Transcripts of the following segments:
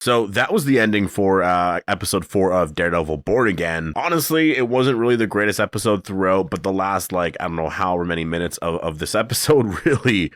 So that was the ending for episode 4 of Daredevil Born Again. Honestly, it wasn't really the greatest episode throughout, but the last, I don't know, however many minutes of this episode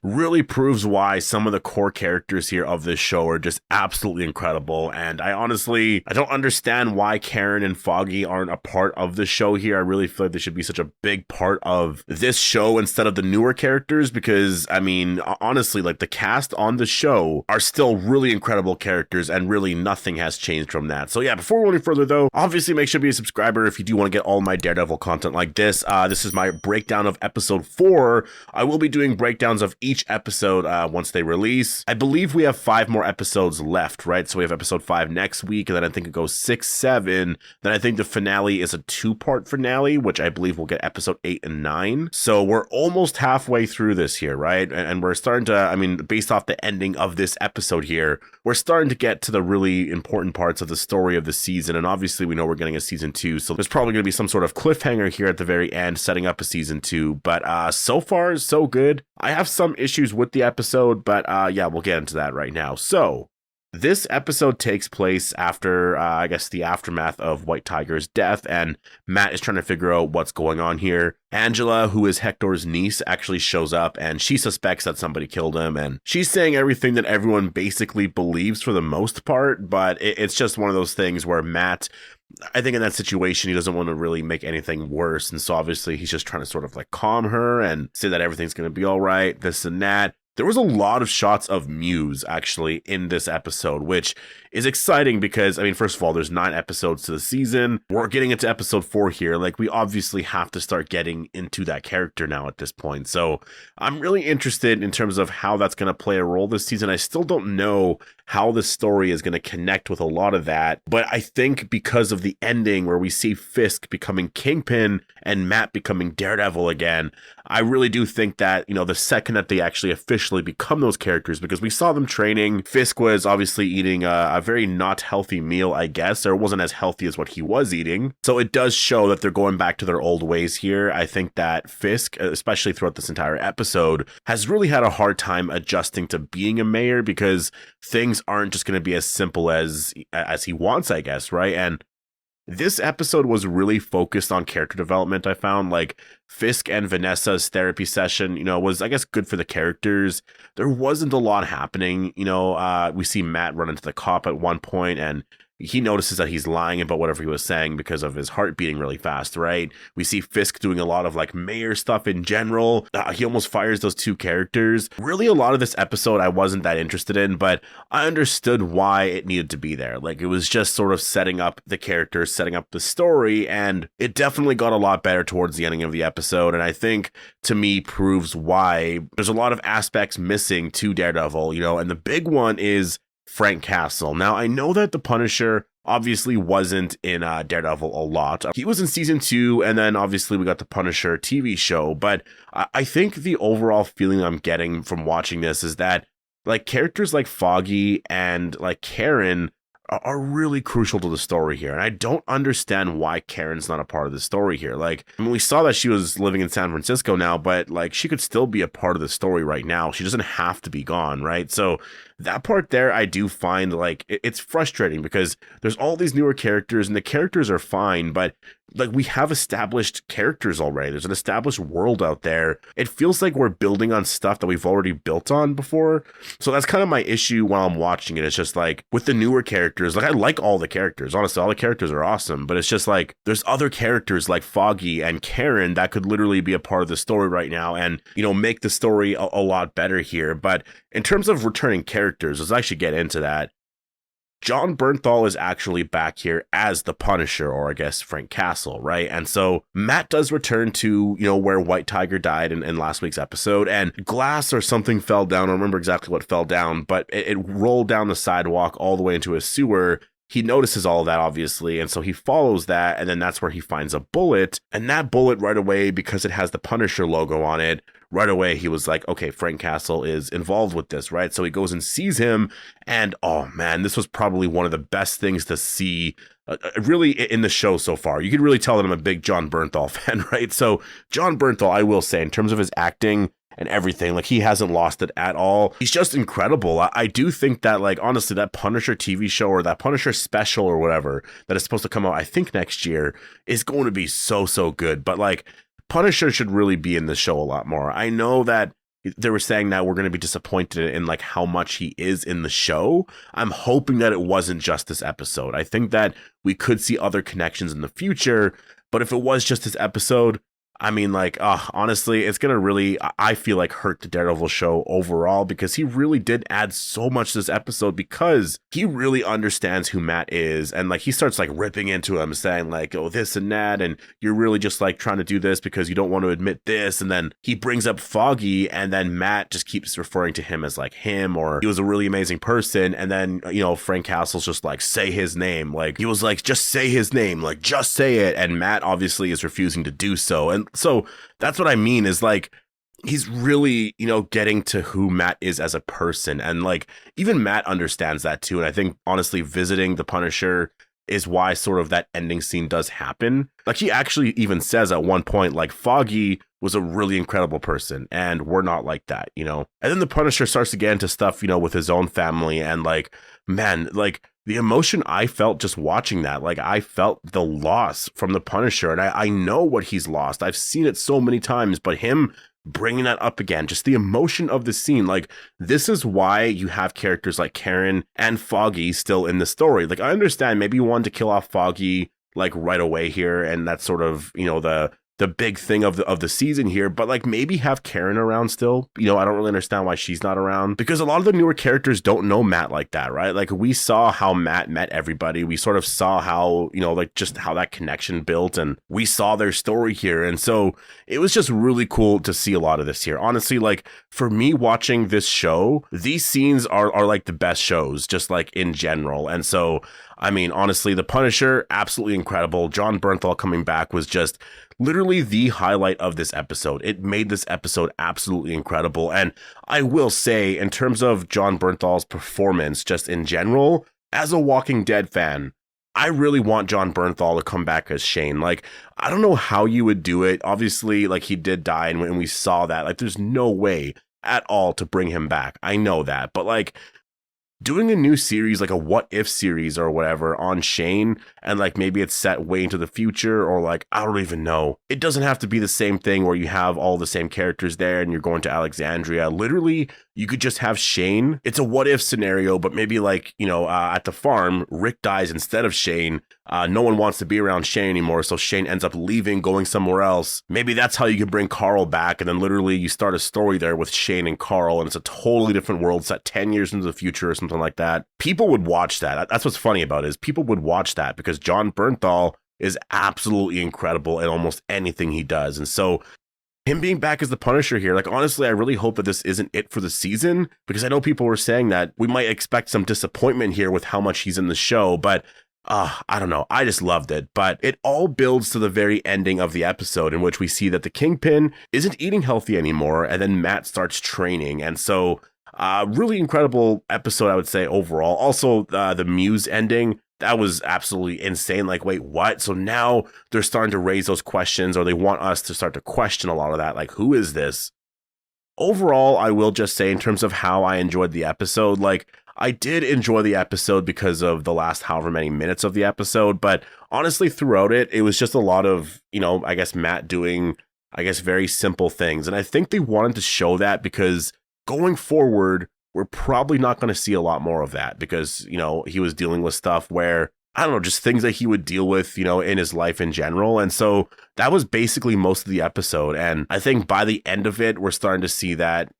really proves why some of the core characters here of this show are just absolutely incredible. And I don't understand why Karen and Foggy aren't a part of the show here. I really feel like they should be such a big part of this show instead of the newer characters, because, I mean, honestly, the cast on the show are still really incredible characters, and really nothing has changed from that. So yeah, before we go any further though, obviously make sure to be a subscriber if you do want to get all my Daredevil content like this. This is my breakdown of episode 4. I will be doing breakdowns of each episode once they release. I believe we have 5 more episodes left, right? So we have episode 5 next week, and then I think it goes 6, 7. Then I think the finale is a 2-part finale, which I believe we'll get episode 8 and 9. So we're almost halfway through this here, right? And we're starting to, I mean, based off the ending of this episode here, we're starting to get to the really important parts of the story of the season, and obviously we know we're getting a season 2, so there's probably going to be some sort of cliffhanger here at the very end setting up a season 2, but so far so good. I have some issues with the episode, but yeah, we'll get into that right now. So this episode takes place after, I guess, the aftermath of White Tiger's death, and Matt is trying to figure out what's going on here. Angela, who is Hector's niece, actually shows up, and she suspects that somebody killed him, and she's saying everything that everyone basically believes for the most part, but it's just one of those things where Matt, I think in that situation, he doesn't want to really make anything worse, and so obviously he's just trying to sort of calm her and say that everything's going to be all right, this and that. There was a lot of shots of Muse, actually, in this episode, which is exciting because, I mean, first of all, there's 9 episodes to the season. We're getting into episode 4 here. We obviously have to start getting into that character now at this point. So I'm really interested in terms of how that's going to play a role this season. I still don't know how the story is going to connect with a lot of that. But I think because of the ending where we see Fisk becoming Kingpin and Matt becoming Daredevil again, I really do think that, the second that they actually officially become those characters, because we saw them training, Fisk was obviously eating a very not healthy meal, I guess, or it wasn't as healthy as what he was eating. So it does show that they're going back to their old ways here. I think that Fisk, especially throughout this entire episode, has really had a hard time adjusting to being a mayor, because things aren't just going to be as simple as he wants, I guess, right? And this episode was really focused on character development, I found. Fisk and Vanessa's therapy session, was, I guess, good for the characters. There wasn't a lot happening. We see Matt run into the cop at one point, and he notices that he's lying about whatever he was saying because of his heart beating really fast, right? We see Fisk doing a lot of mayor stuff in general. He almost fires those 2 characters. Really, a lot of this episode I wasn't that interested in, but I understood why it needed to be there. It was just sort of setting up the characters, setting up the story, and it definitely got a lot better towards the ending of the episode, and I think, to me, proves why there's a lot of aspects missing to Daredevil, and the big one is Frank Castle. Now, I know that the Punisher obviously wasn't in Daredevil a lot. He was in season 2, and then obviously we got the Punisher TV show, but I think the overall feeling I'm getting from watching this is that characters like Foggy and Karen are really crucial to the story here. And I don't understand why Karen's not a part of the story here. We saw that she was living in San Francisco now, but she could still be a part of the story right now. She doesn't have to be gone, right? So that part there, I do find it's frustrating because there's all these newer characters and the characters are fine, but we have established characters already. There's an established world out there. It feels like we're building on stuff that we've already built on before. So that's kind of my issue while I'm watching it. It's just with the newer characters, I like all the characters. Honestly, all the characters are awesome, but it's just there's other characters like Foggy and Karen that could literally be a part of the story right now and, make the story a lot better here. But in terms of returning characters, let's actually get into that. Jon Bernthal is actually back here as the Punisher, or I guess Frank Castle, right? And so Matt does return to, where White Tiger died in last week's episode, and glass or something fell down. I don't remember exactly what fell down, but it rolled down the sidewalk all the way into a sewer. He notices all of that, obviously, and so he follows that, and then that's where he finds a bullet, and that bullet right away, because it has the Punisher logo on it, right away he was like, okay, Frank Castle is involved with this, right? So he goes and sees him, and oh man, this was probably one of the best things to see really in the show so far. You could really tell that I'm a big Jon Bernthal fan, right? So Jon Bernthal, I will say, in terms of his acting, and everything. Like, he hasn't lost it at all. He's just incredible. I do think that, like, honestly, that Punisher TV show or that Punisher special or whatever that is supposed to come out, I think next year, is going to be so good. But like, Punisher should really be in the show a lot more. I know that they were saying that we're going to be disappointed in like how much he is in the show. I'm hoping that it wasn't just this episode. I think that we could see other connections in the future, but if it was just this episode, I mean, like, honestly, it's going to really, I feel like, hurt the Daredevil show overall, because he really did add so much to this episode, because he really understands who Matt is. And like, he starts like ripping into him, saying like, oh, this and that. And you're really just like trying to do this because you don't want to admit this. And then he brings up Foggy, and then Matt just keeps referring to him as like him, or he was a really amazing person. And then, you know, Frank Castle's just like, say his name. Like, he was like, just say his name, like, just say it. And Matt obviously is refusing to do so. And so that's what I mean, is like, he's really, you know, getting to who Matt is as a person. And like, even Matt understands that too. And I think honestly, visiting the Punisher is why sort of that ending scene does happen. Like, he actually even says at one point, like, Foggy was a really incredible person and we're not like that, you know? And then the Punisher starts to get into stuff, you know, with his own family, and like, man, like, the emotion I felt just watching that, like, I felt the loss from the Punisher, and I know what he's lost. I've seen it so many times, but him bringing that up again, just the emotion of the scene, like, this is why you have characters like Karen and Foggy still in the story. Like, I understand maybe you wanted to kill off Foggy like right away here, and that's sort of, you know, the big thing of the season here, but like, maybe have Karen around still. You know, I don't really understand why she's not around, because a lot of the newer characters don't know Matt like that, right? Like, we saw how Matt met everybody. We sort of saw how, you know, like, just how that connection built, and we saw their story here. And so it was just really cool to see a lot of this here. Honestly, like, for me watching this show, these scenes are like the best shows, just like in general. And so, I mean, honestly, the Punisher, absolutely incredible. Jon Bernthal coming back was just literally the highlight of this episode. It made this episode absolutely incredible. And I will say, in terms of Jon Bernthal's performance, just in general, as a Walking Dead fan, I really want Jon Bernthal to come back as Shane. Like, I don't know how you would do it. Obviously, like, he did die, and we saw that. Like, there's no way at all to bring him back. I know that. But like, doing a new series, like a what if series or whatever on Shane, and like, maybe it's set way into the future, or like, I don't even know. It doesn't have to be the same thing where you have all the same characters there and you're going to Alexandria. Literally, you could just have Shane. It's a what if scenario, but maybe like, you know, at the farm, Rick dies instead of Shane. No one wants to be around Shane anymore, so Shane ends up leaving, going somewhere else. Maybe that's how you can bring Carl back, and then literally you start a story there with Shane and Carl, and it's a totally different world set 10 years into the future or something like that. People would watch that. That's what's funny about it, is people would watch that, because Jon Bernthal is absolutely incredible in almost anything he does. And so him being back as the Punisher here, like, honestly, I really hope that this isn't it for the season, because I know people were saying that we might expect some disappointment here with how much he's in the show, but I don't know. I just loved it. But it all builds to the very ending of the episode, in which we see that the Kingpin isn't eating healthy anymore, and then Matt starts training. And so really incredible episode, I would say, overall. Also, the Muse ending, that was absolutely insane. Like, wait, what? So now they're starting to raise those questions, or they want us to start to question a lot of that. Like, who is this? Overall, I will just say, in terms of how I enjoyed the episode, like, I did enjoy the episode because of the last however many minutes of the episode, but honestly, throughout it, it was just a lot of, you know, I guess Matt doing, I guess, very simple things. And I think they wanted to show that, because going forward, we're probably not going to see a lot more of that, because, you know, he was dealing with stuff where, I don't know, just things that he would deal with, you know, in his life in general. And so that was basically most of the episode. And I think by the end of it, we're starting to see that,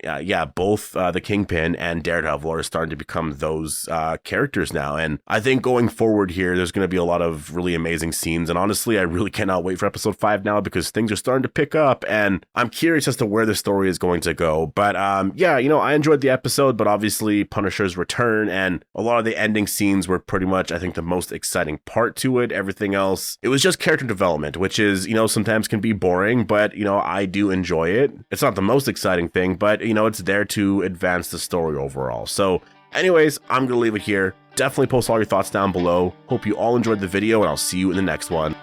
both the Kingpin and Daredevil are starting to become those characters now. And I think going forward here, there's going to be a lot of really amazing scenes. And honestly, I really cannot wait for episode 5 now, because things are starting to pick up, and I'm curious as to where the story is going to go. But you know, I enjoyed the episode, but obviously Punisher's return and a lot of the ending scenes were pretty much, I think, the most exciting part to it. Everything else, it was just character development, which is, you know, sometimes can be boring, but, you know, I do enjoy it. It's not the most exciting thing, but, you know, it's there to advance the story overall. So anyways, I'm gonna leave it here. Definitely post all your thoughts down below. Hope you all enjoyed the video, and I'll see you in the next one.